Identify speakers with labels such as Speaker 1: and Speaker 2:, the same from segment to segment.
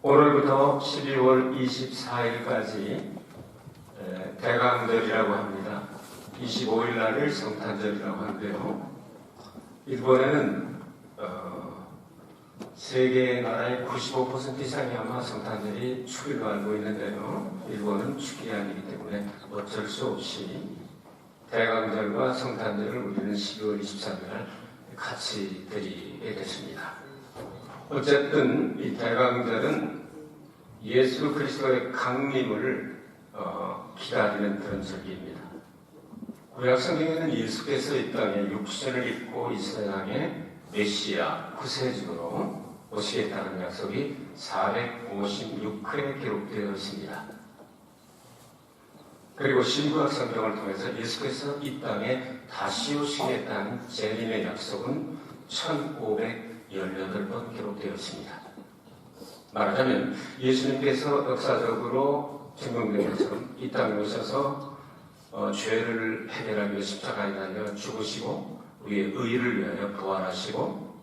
Speaker 1: 오늘부터 12월 24일까지 대강절이라고 합니다. 25일 날을 성탄절이라고 하는데요. 일본에는 세계 나라의 95% 이상이 아마 성탄절이 축일로 알고 있는데요. 일본은 축일이 아니기 때문에 어쩔 수 없이 대강절과 성탄절을 우리는 12월 23일 날 같이 드리게 됐습니다. 어쨌든 이 대강절은 예수 그리스도의 강림을 기다리는 그런 절기입니다. 구약 성경에는 예수께서 이 땅에 육신을 입고 이 세상에 메시아 구세주로 오시겠다는 약속이 456회에 기록되어 있습니다. 그리고 신구약 성경을 통해서 예수께서 이 땅에 다시 오시겠다는 재림의 약속은 1518번 기록되어 있습니다. 말하자면 예수님께서 역사적으로 증명된 것처럼 이 땅에 오셔서 죄를 해결하기 위해 십자가에 달려 죽으시고 우리의 의를 위하여 부활하시고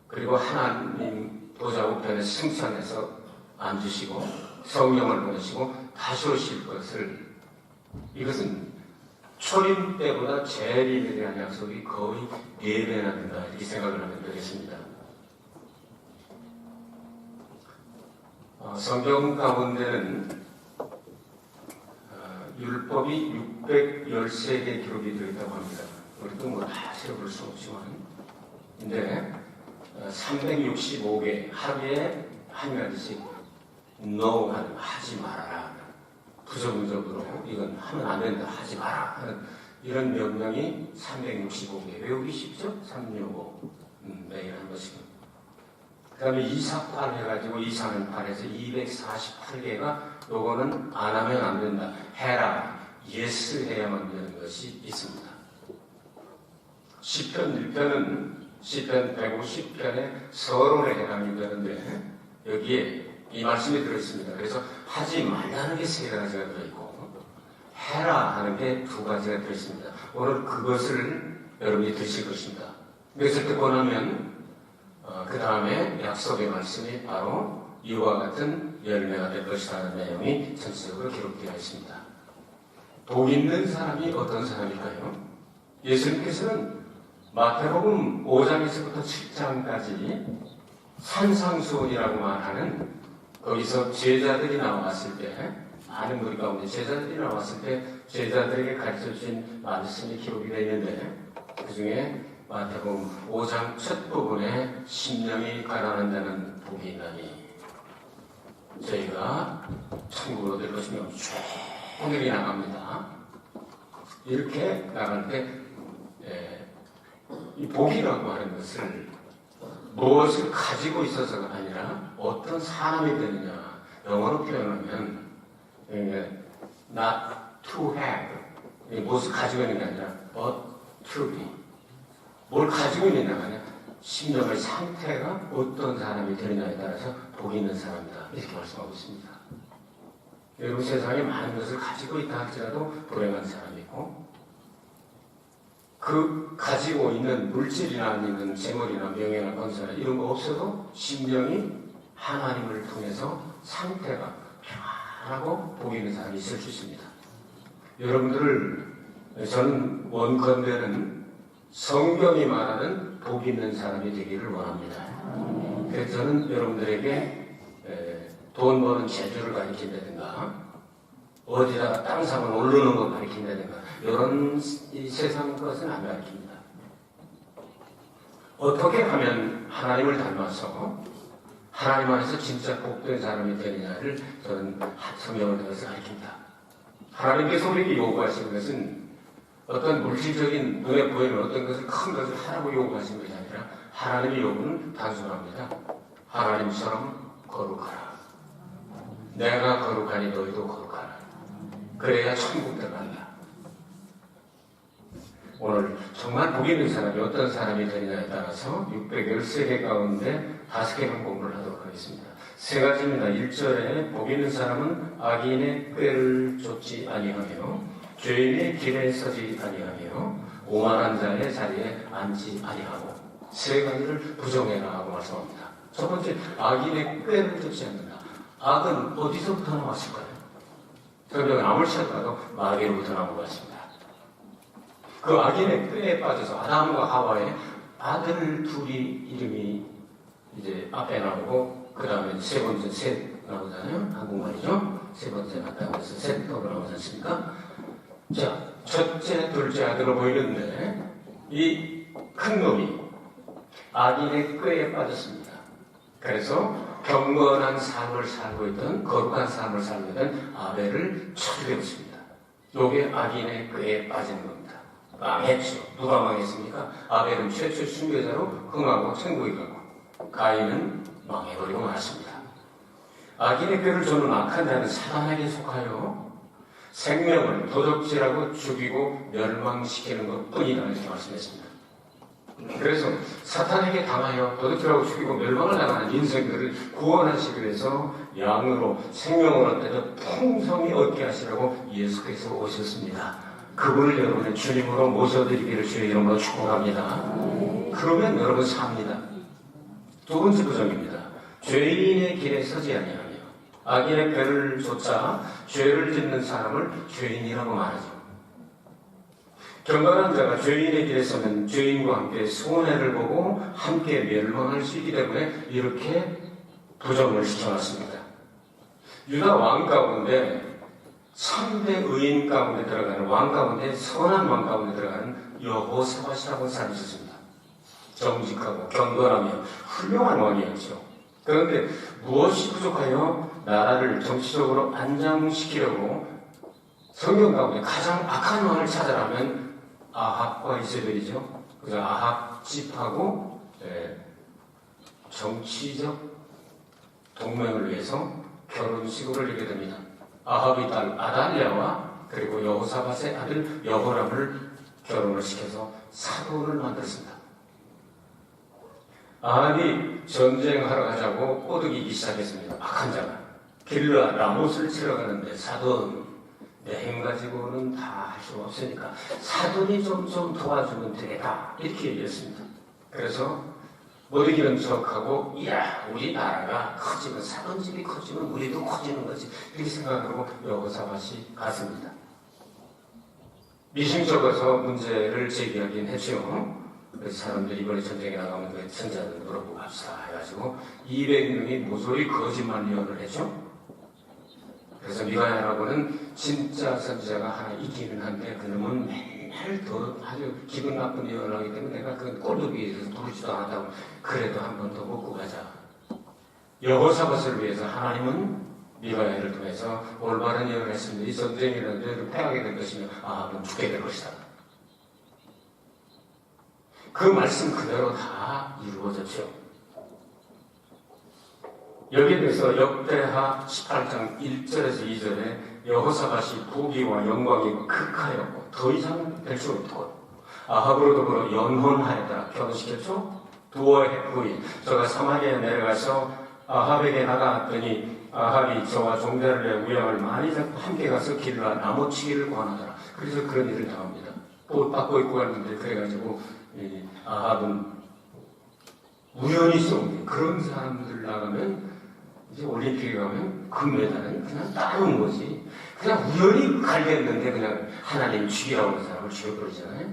Speaker 1: 그리고 하나님 보좌 우편에 승천해서 앉으시고 성령을 보내시고 다시 오실 것을, 이것은 초림 때보다 재림에 대한 약속이 거의 4배나 된다, 이렇게 생각을 하면 되겠습니다. 성경 가운데는 율법이 613개 기록이 되어 있다고 합니다. 우리도 뭐 다 세어볼 수 없지만, 근데 365개, 하루에 한 가지씩 no 하는, 하지 말아라, 부정적으로 이건 하면 안 된다, 하지 마라 하는 이런 명령이 365개. 외우기 쉽죠? 365 매일 한 번씩. 그 다음에 248 해가지고 248에서 248개가 요거는 안 하면 안 된다, 해라, 예스 해야만 되는 것이 있습니다. 시편 1편은 시편 150편의 서론에 해당이 되는데 여기에 이 말씀이 들어있습니다. 그래서 하지 말라는 게 3가지가 들어있고 해라 하는 게 2가지가 들어있습니다. 오늘 그것을 여러분이 드실 것입니다. 그것을 듣고 나면 그 다음에 약속의 말씀이 바로 이와 같은 열매가 될 것이라는 내용이 전체적으로 기록되어 있습니다. 복 있는 사람이 어떤 사람일까요? 예수님께서는 마태복음 5장에서부터 7장까지 산상수훈이라고 말하는, 거기서 제자들이 나왔을 때, 많은 무리 가운데 제자들이 나왔을 때 제자들에게 가르쳐 주신 말씀이 기록이 되어 있는데, 그 중에 마태복음 5장 첫 부분에 심령이 가난한 자는 복이 있나니 저희가 천국으로 될 것이며 쭉이 나갑니다. 이렇게 나갈 때 이 복이라고 하는 것을 무엇을 가지고 있어서가 아니라 어떤 사람이 되느냐, 영어로 표현하면 not to have, 무엇을 가지고 있는 게 아니라 but to be, 뭘 가지고 있느냐가 아니라 심령의 상태가 어떤 사람이 되느냐에 따라서 복이 있는 사람이다, 이렇게 말씀하고 있습니다. 여러분, 세상에 많은 것을 가지고 있다 할지라도 불행한 사람이 있고, 그 가지고 있는 물질이나 아니면 재물이나 명예나 건설이나 이런 거 없어도 심령이 하나님을 통해서 상태가 평안하고 복 있는 사람이 있을 수 있습니다. 여러분들을 저는 원컨대는 성경이 말하는 복 있는 사람이 되기를 원합니다. 그래서 저는 여러분들에게 돈 버는 재주를 가르친다든가 어디다가 땅 사면 오르는 거 가르친다든가 이런 이 세상 것은 안 가르칩니다. 어떻게 하면 하나님을 닮아서 하나님 안에서 진짜 복된 사람이 되느냐를 저는 성경을 통해서 가르칩니다. 하나님께서 우리에게 요구하시는 것은 어떤 물질적인 눈에 보이는 어떤 것을, 큰 것을 하라고 요구하시는 것이 아니라 하나님의 요구는 단순합니다. 하나님처럼 거룩하라. 내가 거룩하니 너희도 거룩하라. 그래야 천국 들어간다. 오늘 정말 복 있는 사람이 어떤 사람이 되느냐에 따라서 613개 가운데 5개만 공부를 하도록 하겠습니다. 3가지입니다. 1절에 복 있는 사람은 악인의 꾀를 좇지 아니하며 죄인의 길에 서지 아니하며 오만한 자의 자리에 앉지 아니하고, 3가지를 부정해라 하고 말씀합니다. 첫 번째, 악인의 꾀를 좇지 않는다. 악은 어디서부터 나왔을까요? 성경은 아무리 찾아봐도 마귀로부터 나온 것 같습니다. 그 악인의 꾀에 빠져서 아담과 하와의 아들 둘이 이름이 이제 앞에 나오고, 그 다음에 세 번째 셋 나오잖아요. 한국말이죠. 세 번째 맞다고 해서 셋으로 나오지 않습니까? 자, 첫째, 둘째 아들로 보이는데, 이 큰 놈이 악인의 꾀에 빠졌습니다. 그래서 경건한 삶을 살고 있던, 거룩한 삶을 살고 있던 아벨을 쳐죽였습니다. 이게 악인의 꾀에 빠진 겁니다. 망했죠. 누가 망했습니까? 아벨은 최초 순교자로 흥하고 천국에 가고, 가인은 망해버리고 말았습니다. 악인의 꾀를 저는 악한 자는 사단에게 속하여 생명을 도적질하고 죽이고 멸망시키는 것 뿐이다, 이렇게 말씀했습니다. 그래서 사탄에게 당하여 도둑질하고 죽이고 멸망을 당하는 인생들을 구원하시기 위해서 양으로 생명을 얻대서 풍성히 얻게 하시라고 예수께서 오셨습니다. 그분을 여러분의 주님으로 모셔드리기를 주의 이름으로 축복합니다. 그러면 여러분 삽니다. 두 번째 부정입니다. 죄인의 길에 서지 아니하며 악인의 꾀를 쫓아 죄를 짓는 사람을 죄인이라고 말하죠. 경건한 자가 죄인의 길에 서면 죄인과 함께 손해를 보고 함께 멸망할 수 있기 때문에 이렇게 부정을 시켜놨습니다. 유다 왕 가운데 3대 의인 가운데 들어가는 왕 가운데, 선한 왕 가운데 들어가는 여호사밧이라고 사람이 있었습니다. 정직하고 경건하며 훌륭한 왕이었죠. 그런데 무엇이 부족하여 나라를 정치적으로 안정시키려고 성경 가운데 가장 악한 왕을 찾아라면 아합과 이세벨이죠. 그래서 아합 집하고 정치적 동맹을 위해서 결혼식을 하게 됩니다. 아합의 딸 아달랴와 그리고 여호사밧의 아들 여호람을 결혼을 시켜서 사돈을 만들었습니다. 아합이 전쟁하러 가자고 꼬드기기 시작했습니다. 악한 자가 길르앗 라못을 치러 가는데 사돈 내 힘 가지고는 다 할 수가 없으니까 사돈이 좀 도와주면 되겠다, 이렇게 얘기했습니다. 그래서 못 이기는 척하고, 이야, 우리 나라가 커지면, 사돈집이 커지면 우리도 커지는 거지, 이렇게 생각하고 여호사밧이 갔습니다. 미심쩍어서 문제를 제기하긴 했죠. 그래서 사람들이 이번에 전쟁에 나가면 그 선자들 물어보고 갑시다 해가지고 200명이 모조리 거짓말 예언을 했죠. 그래서 미가야라고는 진짜 선지자가 하나 있기는 한데 그놈은 맨날 더 아주 기분 나쁜 예언을 하기 때문에 내가 그 꼴보기에서 부르지도 않았다고, 그래도 한 번 더 먹고 가자. 여호사밧을 위해서 하나님은 미가야를 통해서 올바른 예언을 했습니다. 이 전쟁이라는 죄를 패하게 될 것이며 아합은 죽게 될 것이다. 그 말씀 그대로 다 이루어졌죠. 여기에 대해서 역대하 18장 1절에서 2절에 여호사밧이 부귀와 영광이 극하였고 더 이상 될 수 없고 아합으로 더불어 연혼하였다. 결혼시켰죠. 두어 해 후에 저가 사마리아에 내려가서 아합에게 나가왔더니 아합이 저와 종자를 내 우양을 많이 잡고 함께 가서 길라 나무치기를 권하더라. 그래서 그런 일을 당합니다. 옷 받고 입고 갔는데 그래가지고 아합은 우연히 쏜 그런 사람들 나가면 이제 올림픽에 가면 금메달은 그냥 따는 거지. 그냥 우연히 갈겼는데 그냥 하나님 죽이라고 하는 사람을 죽여버리잖아요.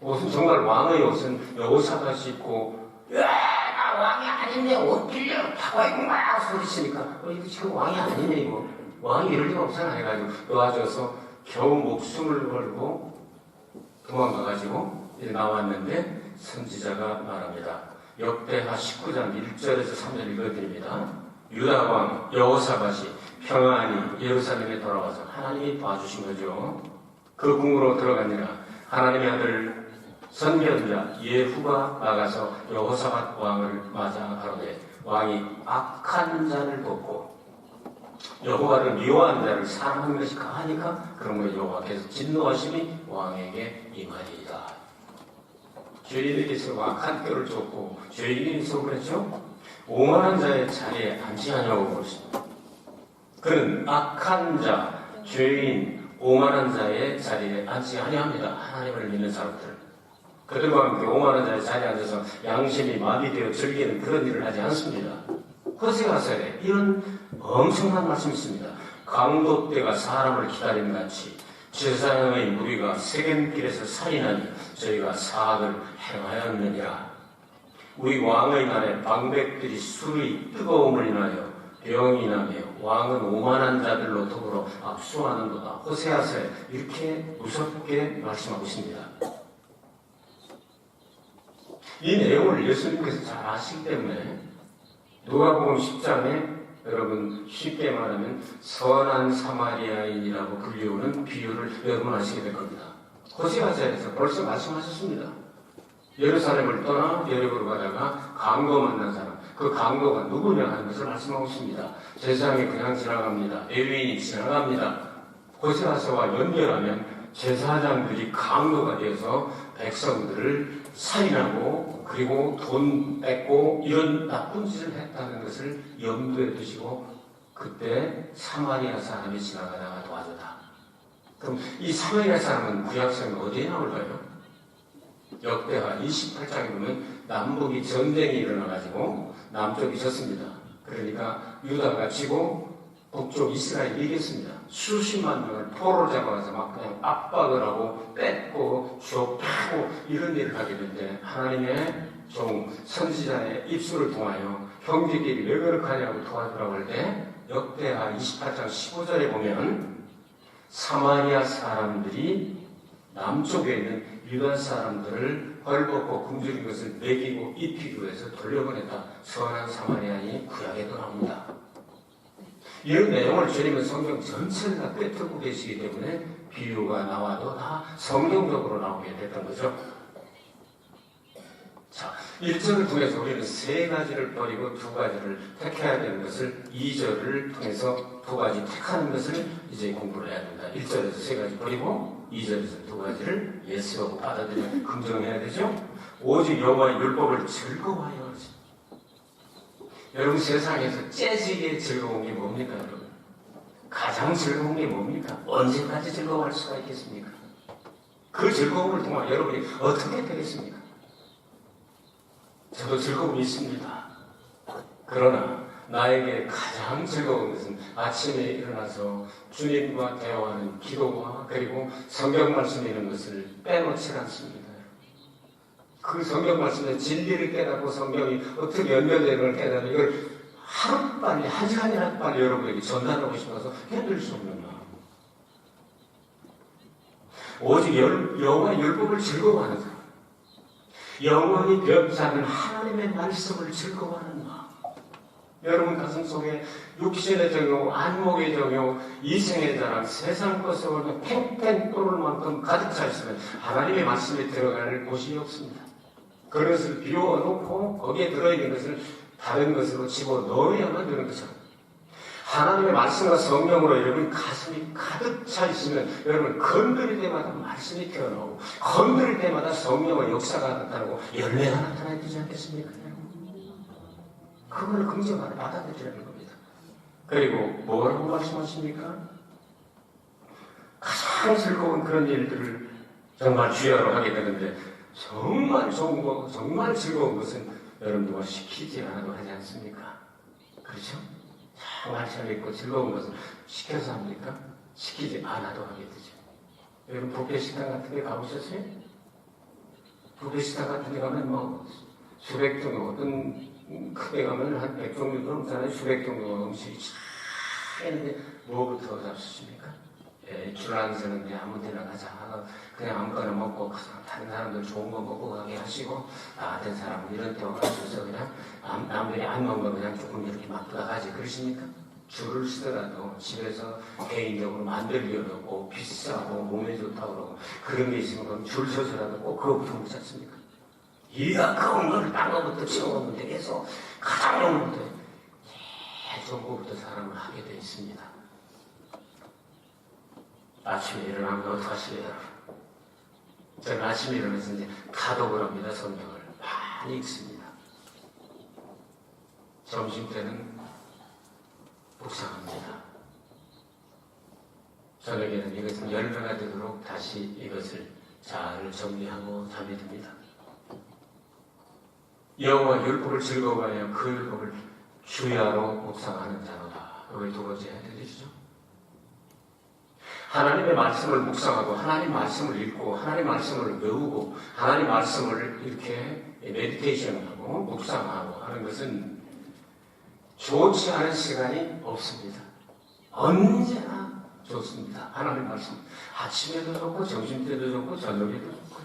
Speaker 1: 옷은 정말 왕의 옷은 여호사밧이 입고, 야, 나 왕이 아닌데 옷 빌려 타고 입고 막 소리치니까 이거 지금 왕이 아니네 이거. 왕이 이럴 리가 없잖아 해가지고 도와줘서 겨우 목숨을 걸고 도망가가지고 이제 나왔는데 선지자가 말합니다. 역대하 19장 1절에서 3절 읽어드립니다. 유다왕 여호사밧이 평안히 예루살렘에 돌아와서 하나님이 봐주신 거죠. 그 궁으로 들어가니라. 하나님의 아들 선견자 예후가 나가서 여호사밧 왕을 맞아 가로되 왕이 악한 자를 돕고 여호와를 미워하는 자를 사랑하는 것이 가하니까 그러므로 여호와께서 진노하심이 왕에게 임하리이다. 죄인에게 서고 악한 꾀를 쫓고 죄인에게 서고 그랬죠. 오만한 자의 자리에 앉지 아니하고 그랬습니다. 그는 악한 자, 죄인, 오만한 자의 자리에 앉지 아니합니다. 하나님을 믿는 사람들. 그들과 함께 오만한 자의 자리에 앉아서 양심이 마비되어 즐기는 그런 일을 하지 않습니다. 호세아서에 이런 엄청난 말씀이 있습니다. 강도 때가 사람을 기다림 같이 제사장의 무리가 세겜길에서 살인하니 저희가 사악을 행하였느니라. 우리 왕의 날에 방백들이 술의 뜨거움을 인하여 병이 나며 왕은 오만한 자들로 더불어 압수하는도다. 호세아서에 이렇게 무섭게 말씀하고 있습니다. 이 내용을 예수님께서 잘 아시기 때문에 누가복음 10장에 여러분 쉽게 말하면 선한 사마리아인이라고 불리우는 비유를 여러분 아시게 될 겁니다. 호세아서에서 벌써 말씀하셨습니다. 예루살렘을 떠나 여리고로 가다가 강도 만난 사람, 그 강도가 누구냐 하는 것을 말씀하고 있습니다. 제사장이 그냥 지나갑니다. 레위인이 지나갑니다. 호세아서와 연결하면 제사장들이 강도가 되어서 백성들을 살인하고 그리고 돈 뺏고 이런 나쁜 짓을 했다는 것을 염두에 두시고 그때 사마리아 사람이 지나가다가 도와줬다. 그럼 이 사마리아 사람은 구약성에 어디에 나올까요? 역대하 28장에 보면 남북이 전쟁이 일어나가지고 남쪽이 졌습니다. 그러니까 유다가 지고 북쪽 이스라엘이 이겼습니다. 수십만 명을 포로로 잡아가서 막 그냥 압박을 하고 뺏고 좁히고 이런 일을 하게 되는데 하나님의 종 선지자의 입술을 통하여 형제끼리 왜 그렇게 하냐고 도와주라고 할 때 역대하 28장 15절에 보면 사마리아 사람들이 남쪽에 있는 유다 사람들을 헐벗고 굶주린 것을 먹이고 입히기 위해서 돌려보냈다. 선한 사마리아인이 구약에도 나옵니다. 이런 내용을 주님은 성경 전체를 다 꿰뚫고 계시기 때문에 비유가 나와도 다 성경적으로 나오게 됐던 거죠. 자, 1절을 통해서 우리는 세 가지를 버리고 두 가지를 택해야 되는 것을 2절을 통해서 두 가지 택하는 것을 이제 공부를 해야 된다. 1절에서 세 가지 버리고 2절에서 두 가지를 예수하고 받아들여 긍정해야 되죠. 오직 여호와의 율법을 즐거워하여. 여러분 세상에서 재즈의 즐거운 게 뭡니까 여러분? 가장 즐거운 게 뭡니까? 언제까지 즐거워할 수가 있겠습니까? 그 즐거움을 통해 여러분이 어떻게 되겠습니까? 저도 즐거움이 있습니다. 그러나 나에게 가장 즐거운 것은 아침에 일어나서 주님과 대화하는 기도와 그리고 성경 말씀 이런 것을 빼놓지 않습니다. 그 성경 말씀의 진리를 깨닫고 성경이 어떻게 연결되는 걸 깨닫는 이걸 하루빨리 한 시간이라도 빨리 여러분에게 전달하고 싶어서 해드릴 수 없는 마음. 오직 여호와의 율법을 즐거워하는 사람, 영원히 변치 않는 하나님의 말씀을 즐거워하는 마음. 여러분 가슴 속에 육신의 정욕, 안목의 정욕, 이생의 자랑, 세상 것으로 팽팽 끓을 만큼 가득 차 있으면 하나님의 말씀에 들어갈 곳이 없습니다. 그것을 비워놓고 거기에 들어있는 것을 다른 것으로 집어넣어야만 되는 거죠. 하나님의 말씀과 성령으로 여러분 가슴이 가득 차 있으면 여러분 건드릴 때마다 말씀이 튀어나오고 건드릴 때마다 성령의 역사가 나타나고 열매가 나타나야 되지 않겠습니까? 그걸 긍정하고 받아들이라는 겁니다. 그리고 뭐라고 말씀하십니까? 가장 즐거운 그런 일들을 정말 주야로 하게 되는데 정말 좋은 거, 정말 즐거운 것은 여러분들과 시키지 않아도 하지 않습니까? 그렇죠? 정말 재밌고 즐거운 것은 시켜서 합니까? 시키지 않아도 하게 되죠. 여러분 뷔페 식당 같은 데 가보셨어요? 뷔페 식당 같은 데 가면 뭐 수백 종류, 어떤 크게 가면 한 100종류 넘잖아요. 수백 종류 음식이 쫙 있는데 뭐부터 잡수십니까? 줄 안 서는데 아무 데나 가자. 그냥 아무거나 먹고 다른 사람들 좋은 거 먹고 가게 하시고 나 같은 사람은 이런 데 와가지고서 그냥 남들이 안 먹는 거 그냥 조금 이렇게 맛보다 가지. 그러십니까? 줄을 쓰더라도 집에서 개인적으로 만들려고 꼭 비싸고 몸에 좋다고 그러고 그런 게 있으면 그럼 줄 서서라도 꼭 그거부터 먹지 않습니까? 이 아까운 거를 딴 거부터 채워놓는데 계속 가장 좋은 것부터 좋은 거부터 사람을 하게 돼 있습니다. 아침에 일어나면 어떡하시래요, 여러분? 저는 아침에 일어나서 이제 가독을 합니다. 성경을 많이 읽습니다. 점심때는 묵상합니다. 저녁에는 이것은 열매가 되도록 다시 이것을 잘 정리하고 잠이 듭니다. 여호와 율법을 즐거워하여 그 율법을 주야로 묵상하는 자로다. 이걸 두 번째 해드리시죠. 하나님의 말씀을 묵상하고 하나님 말씀을 읽고 하나님 말씀을 외우고 하나님 말씀을 이렇게 메디테이션하고 묵상하고 하는 것은 좋지 않은 시간이 없습니다. 언제나 좋습니다. 하나님 말씀. 아침에도 좋고 점심때도 좋고 저녁에도 좋고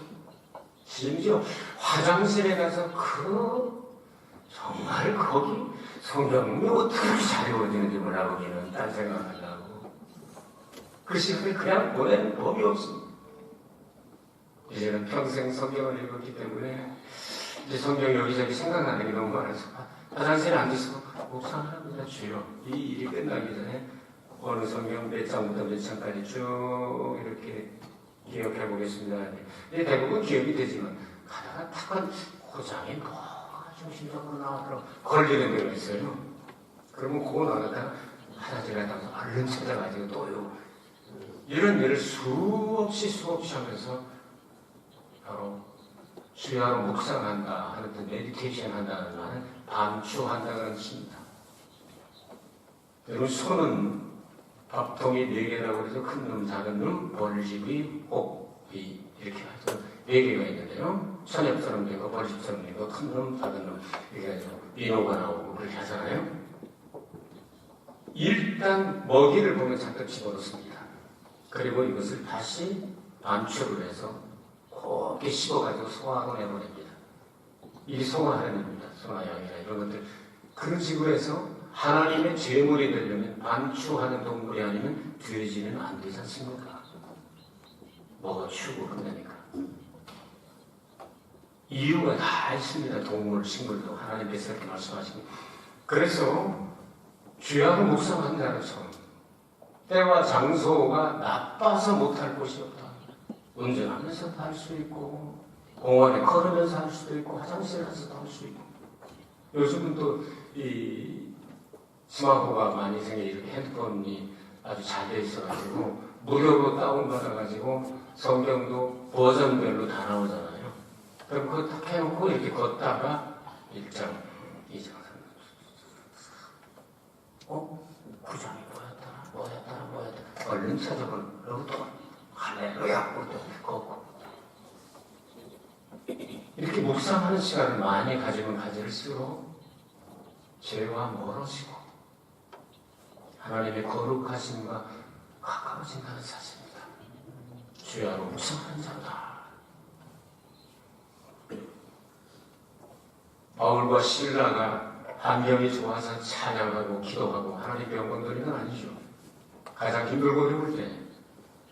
Speaker 1: 심지어 화장실에 가서 정말 거기 성경이 어떻게 잘 읽어지는지 몰라보기는 딴 생각하려고 그 시간에 그냥 보내는 법이 없습니다. 이제는 평생 성경을 읽었기 때문에 이제 성경 여기저기 생각나는 게 너무 많아서 화장실에 앉아서 묵상합니다. 주여 이 일이 끝나기 전에 어느 성경 몇 장부터 몇 장까지 쭉 이렇게 기억해 보겠습니다. 대부분 기억이 되지만 가다가 탁한 고장에 뭐가 중심적으로 나와서 걸리는 데가 있어요. 그러면 그거 나갔다가 화장실 갔다가 얼른 찾아가지고 또요. 이런 일을 수없이 하면서 바로 주야로 묵상한다 하는 그 메디테이션 한다는 말은 반추한다는 뜻입니다. 여러분 손은 밥통이 4개라고 해서 큰 놈, 작은 놈, 벌집의 혹이 이렇게 해서 4개가 있는데요. 천엽처럼 되고 벌집처럼 되고 큰 놈, 작은 놈 이렇게 해서 민호가 나오고 그렇게 하잖아요. 일단 먹이를 보면 잠깐 집어넣습니다. 그리고 이것을 다시 반추를 해서 곱게 씹어가지고 소화하고 내보냅니다. 이 소화하는 겁니다. 소화양이나 이런 것들. 그런 식으로 해서 하나님의 제물이 되려면 반추하는 동물이 아니면 돼지는 안 되지 않습니까? 뭐가 추고 그러니까. 이유가 다 있습니다. 동물, 식물도 하나님께서 이렇게 말씀하시고. 그래서 주야로 묵상한 자로서 때와 장소가 나빠서 못할 곳이 없다. 운전하면서도 할 수 있고 공원에 걸으면서 할 수도 있고 화장실 가서도 할 수 있고 요즘은 또 이 스마트가 많이 생겨 이렇게 핸드폰이 아주 잘 돼 있어가지고 무료로 다운받아가지고 성경도 버전별로 다 나오잖아요. 그럼 그거 딱 해놓고 이렇게 걷다가 1장, 2장, 3장 9장이 뭐였더라 얼른 찾아보려고 또 할렐루야 또 걷고 이렇게 묵상하는 시간을 많이 가지면 가질수록 죄와 멀어지고 하나님의 거룩하심과 가까워진다는 사실입니다. 주야로 묵상하는 자다. 바울과 실라가 환경이 좋아서 찬양하고 기도하고 하나님 영광 돌리는 건 아니죠. 가장 힘들고 어려울 때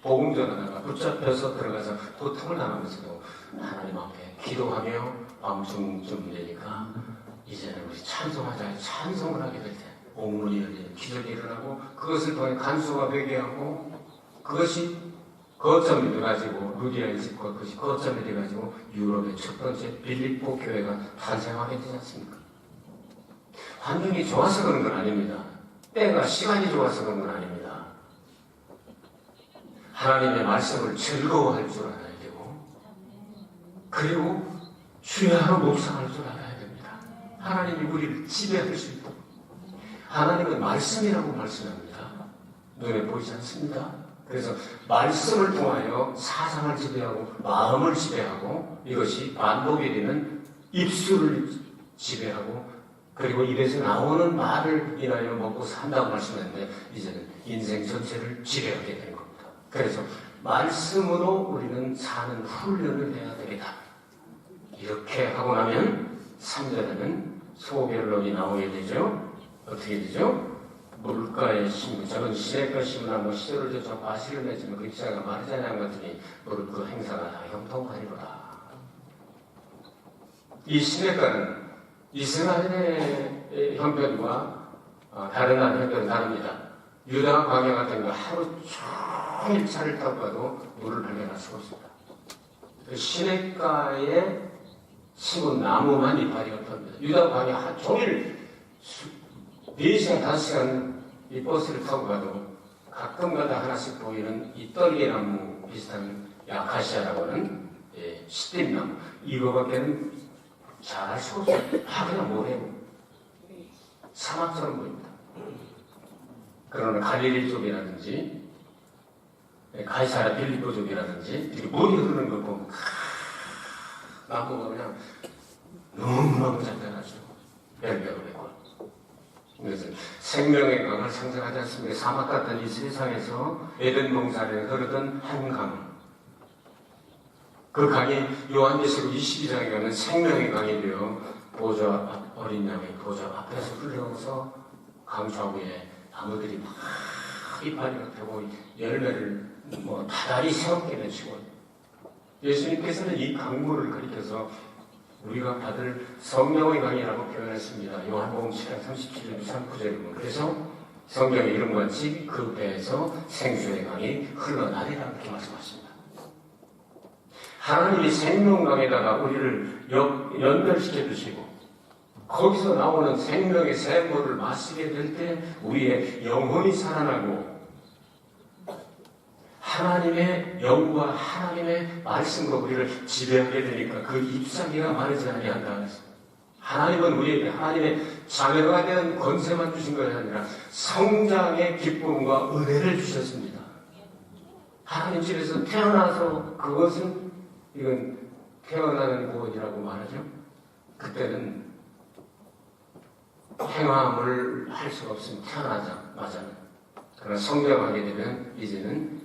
Speaker 1: 복음 전하다가 붙잡혀서 들어가서 고통을 당하면서도 하나님 앞에 기도하며 밤중쯤 되니까 이제는 우리 찬송하자 찬송을 하게 될 때 옥문이 열리는 기적이 일어나고 그것을 통해 간수가 되게 하고 그것이 거점이 돼가지고 루디아의 집과 그것이 거점이 돼가지고 유럽의 첫 번째 빌립보 교회가 탄생하게 되지 않습니까? 환경이 좋아서 그런 건 아닙니다. 때가 시간이 좋아서 그런 건 아닙니다. 하나님의 말씀을 즐거워할 줄 알아야 되고 그리고 주야로 묵상할 줄 알아야 됩니다. 하나님이 우리를 지배할 수 있도록 하나님은 말씀이라고 말씀합니다. 눈에 보이지 않습니다. 그래서 말씀을 통하여 사상을 지배하고 마음을 지배하고 이것이 반복이 되는 입술을 지배하고 그리고 입에서 나오는 말을 인하여 먹고 산다고 말씀했는데 이제는 인생 전체를 지배하게 되는 겁니다. 그래서 말씀으로 우리는 사는 훈련을 해야 되겠다. 이렇게 하고 나면 3절에는 소별론이 나오게 되죠. 어떻게 되죠? 물가에 심은 저는 시내가 심으나 시절을 저 과실을 맺으면 그 기사가 말하자냐 한 것들이 무릇 그 행사가 다 형통하리로다. 이 시내가는 이스라엘의 형편과 다른 나라의 형편은 다릅니다. 유다 광야 같은 거 하루 종일 차를 타고 가도 물을 발견할 수가 없습니다. 그 시내가에 심은 나무만 이파리 같습니다. 유다 광야 하루 종일 4시간, 5시간 이 버스를 타고 가도 가끔가다 하나씩 보이는 이 떨개나무 비슷한 야카시아라고 하는 시댐나무 이거밖에는 잘 알 수가 없어요. 다 그냥 뭐래요. 사막처럼 보입니다. 그러나 갈릴리 쪽이라든지 가이사랴 빌립보 쪽이라든지 이렇게 물이 흐르는 걸 보면 나무가 그냥 너무너무 잔잔하죠. 별별하고. 그래서 생명의 강을 상징하지 않습니까? 사막 같은 이 세상에서 에덴 동산에 흐르던 한 강. 그 강이 요한계시록 22장에 가면 생명의 강이 되어 어린 양의 보좌 앞에서 흘러서 강 좌우에 나무들이 막 이파리가 펴고 열매를 다달이 새롭게 맺히고 예수님께서는 이 강물을 가리켜서 우리가 받을 성령의 강이라고 표현했습니다. 요한복음 7장 37절 39절이고 그래서 성경의 이름과 같이 그 배에서 생수의 강이 흘러나리라 이렇게 말씀하십니다. 하나님이 생명강에다가 우리를 연결시켜 주시고 거기서 나오는 생명의 샘물을 마시게 될 때 우리의 영혼이 살아나고 하나님의 영과 하나님의 말씀으로 우리를 지배하게 되니까 그 잎사귀가 마르지 아니한다. 하나님은 우리에게 하나님의 자녀가 되는 권세만 주신 것이 아니라 성장의 기쁨과 은혜를 주셨습니다. 하나님 집에서 태어나서 그것은 이건 태어나는 구원이라고 말하죠. 그때는 행함을 할 수가 없으면 태어나자마자는. 그러나 성장하게 되면 이제는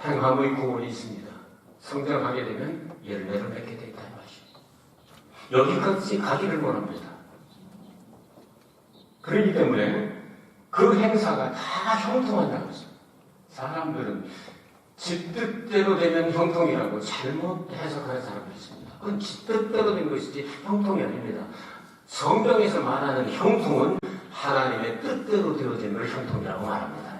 Speaker 1: 행함의 구원이 있습니다. 성장하게 되면 열매를 맺게 되겠다 이 말이죠. 여기까지 가기를 원합니다. 그렇기 때문에 그 행사가 다 형통한다고 했습니다. 사람들은 지 뜻대로 되면 형통이라고 잘못 해석하는 사람들이 있습니다. 그건 지 뜻대로 된 것이지 형통이 아닙니다. 성경에서 말하는 형통은 하나님의 뜻대로 되어진 걸 형통이라고 말합니다.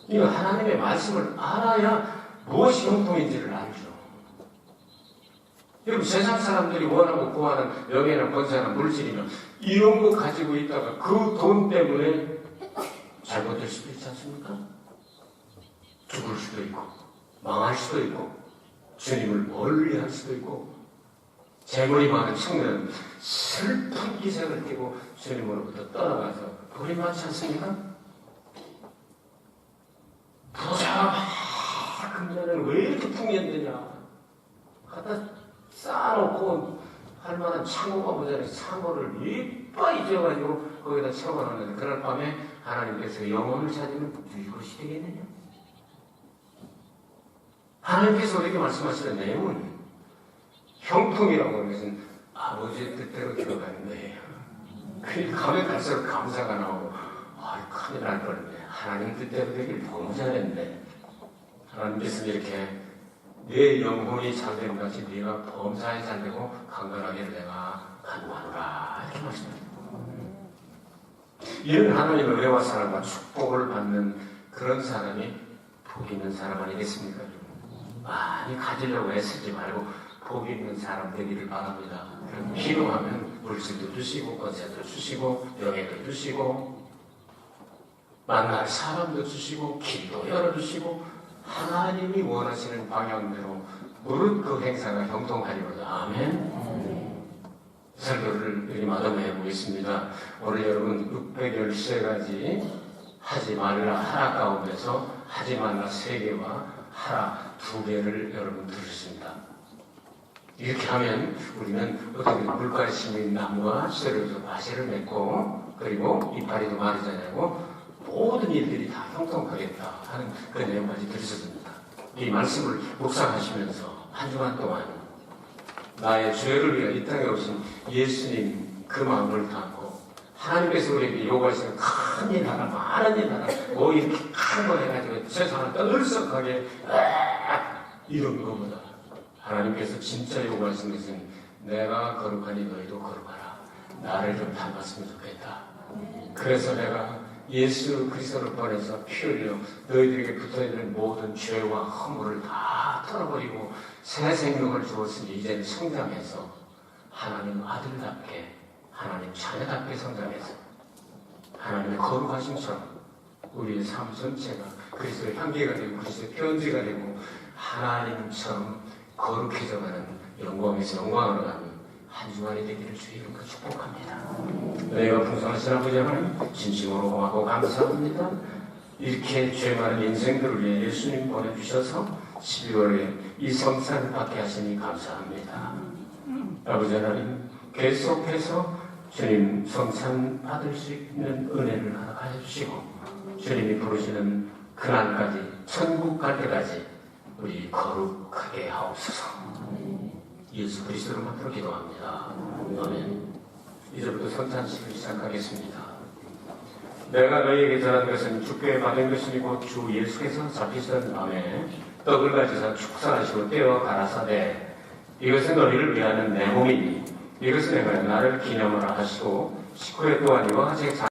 Speaker 1: 이거 하나님의 말씀을 알아야 무엇이 형통인지를 알죠. 여러분 세상 사람들이 원하고 구하는 명예나 권세나 물질이면 이런 거 가지고 있다가 그 돈 때문에 잘못될 수도 있지 않습니까? 죽을 수도 있고 망할 수도 있고 주님을 멀리할 수도 있고 재물이 많은 청년은 슬픈 기색을 띠고 주님으로부터 떠나가서 돌이 많지 않습니까? 부자가 막 금전을 왜 이렇게 풍년되냐 갖다 쌓아놓고 할 만한 창고가 모자라서 창고를 이빠이 지어가지고 거기다 채워놨는데 그날 밤에 하나님께서 영혼을 찾으면 이것이 되겠느냐? 하나님께서 우리에게 말씀하시는 내용은 형통이라고 하는 것은 아버지의 뜻대로 들어가는 거예요. 그 가면 갈수록 감사가 나오고 큰일 날 뻔했네. 하나님 뜻대로 되길 너무 잘했네. 하나님께서 이렇게 내 영혼이 잘되는 같이 네가 범사에 잘되고 강건하기를 내가 간구하노라 이렇게 말씀합니다. 이런 하나님의 은혜와 사랑과 축복을 받는 그런 사람이 복 있는 사람 아니겠습니까? 많이 가지려고 애쓰지 말고 복 있는 사람 되기를 바랍니다. 필요하면 물질도 주시고 권세도 주시고 명예도 주시고 만날 사람도 주시고 길도 열어주시고 하나님이 원하시는 방향대로 무릇 그 행사가 형통하리로다. 아멘. 설교를 여기 마감해 보겠습니다. 오늘 여러분 613가지 하지 말라 하라 가운데서 하지 말라 3개와 하라 2개를 여러분 들으셨습니다. 이렇게 하면 우리는 어떻게 물가에 심은 나무와 쇠로서 과실을 맺고 그리고 이파리도 마르지 않고 모든 일들이 다 형통하겠다 하는 그 내용까지 들으셨습니다. 이 말씀을 묵상하시면서 한 주간 동안 나의 죄를 위해 이 땅에 오신 예수님 그 마음을 담고 하나님께서 우리에게 요구하시는 큰 일 하나 많은 일 하나 뭐 이렇게 큰 거 해가지고 세상을 떠들썩하게 이런 것보다 하나님께서 진짜 요구하신 것은 내가 거룩하니 너희도 거룩하라. 나를 좀 닮았으면 좋겠다. 그래서 내가 예수 그리스도를 보내서 피 흘려 너희들에게 붙어있는 모든 죄와 허물을 다 털어버리고 새 생명을 주었으니 이제는 성장해서 하나님 아들답게 하나님 자녀답게 성장해서 하나님의 거룩하심처럼 우리의 삶 전체가 그리스도의 향기가 되고 그리스도의 편지가 되고 하나님처럼 거룩해져가는 영광에서 영광으로 가는 한 주간이 되기를 주의 이름으로 축복합니다. 은혜가 풍성하신 아버지 하나님 진심으로 고맙고 감사합니다. 이렇게 죄 많은 인생들을 위해 예수님 보내주셔서 12월에 이 성찬을 받게 하시니 감사합니다. 아버지 하나님 계속해서 주님 성찬 받을 수 있는 은혜를 허락하여 주시고 주님이 부르시는 그날까지 천국 갈 때까지 우리 거룩하게 하옵소서. 예수 그리스도로 만들어 기도합니다. 아멘. 이제부터 성찬식을 시작하겠습니다. 내가 너희에게 전한 것은 주께 받은 것이니 곧 주 예수께서 잡히시던 밤에 떡을 가지사 축사하시고 떼어 가라사대 이것은 너희를 위하는 내 몸이니 이것은 내가 나를 기념하라 하시고 19회 동안 이와 같이